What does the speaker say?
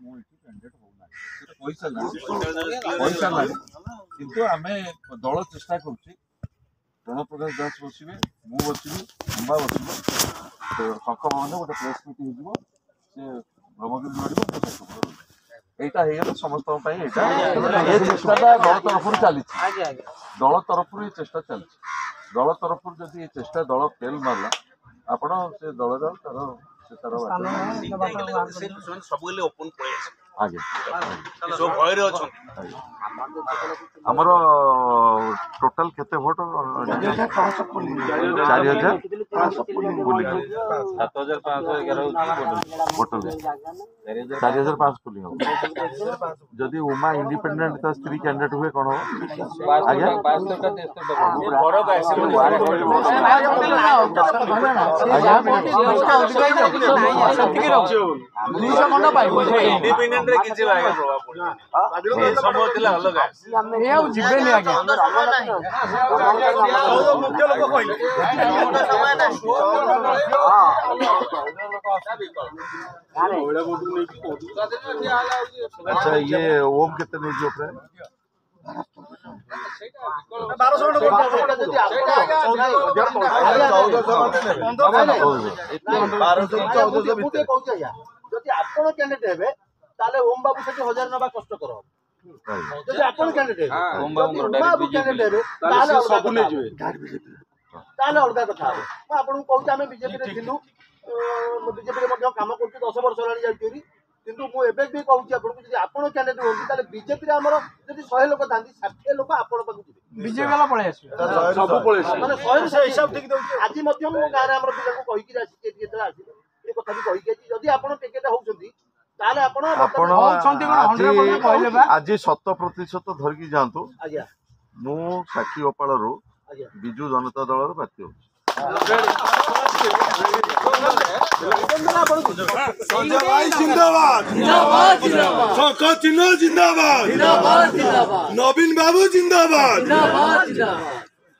Candidate होना किंतु आमे दल चेष्टा करुच्ची प्रणव प्रकाश दास बसवे मु बसवी अंबा बसव शंख भवन गोटे प्रेस मीट हो ब्रह्मगिरी लड़े समस्त चेष्टा दल तरफ चली दल तरफ चेष्टा चली दल तरफ जब ये चेष्टा दल फेल मारला आपण से दल तार आगे आमर टोटल केते वोट 4000 4500 जदि उमा इंडिपेंडेंट तो स्त्री कैंडिडेट हुए कौन हो आगे इंडिपेंडेंट रे किछि भाई प्रभाव पड़े संभव थिला अलग ए आ जिबेनी आगे मुख्य लोग कहले अच्छा ये ओम कितने नहीं जो पे 1200 जदि आपण कैंडिडेट हेबे ताले ओम बाबू से 1000 नबा कष्ट करो जदि आपण कैंडिडेट ओम बाबू कैंडिडेट हेबे ताले सब नै जिवे ताले अलगा कथा हम आपण कहू हम बीजेपी रे थिलु बीजेपी रे मध्य काम करती 10 वर्ष लानी जाइतोरी किंतु मु एबे भी कहू छी आपण जदि आपण कैंडिडेट होती ताले बीजेपी रे हमर जदि 100 लोक थांती 60 लोक आपण पाकु जिवे बीजेपी वाला पळे आसी सब पळे माने 100 से हिसाब ठीक दउची आज मध्य मु गारे हमर पिला को कहि कि आसी के जेतला आसी ए कथा भी कहि कि जदि आपण टिकेट होउछंती ताले आपण आज 100% धरकी जांतु आज्ञा मु साक्षी गोपाल रो बिजू जनता दल रो प्रार्थी हो जिंदाबाद जिंदाबाद जिंदाबाद नवीन बाबू जिंदाबाद।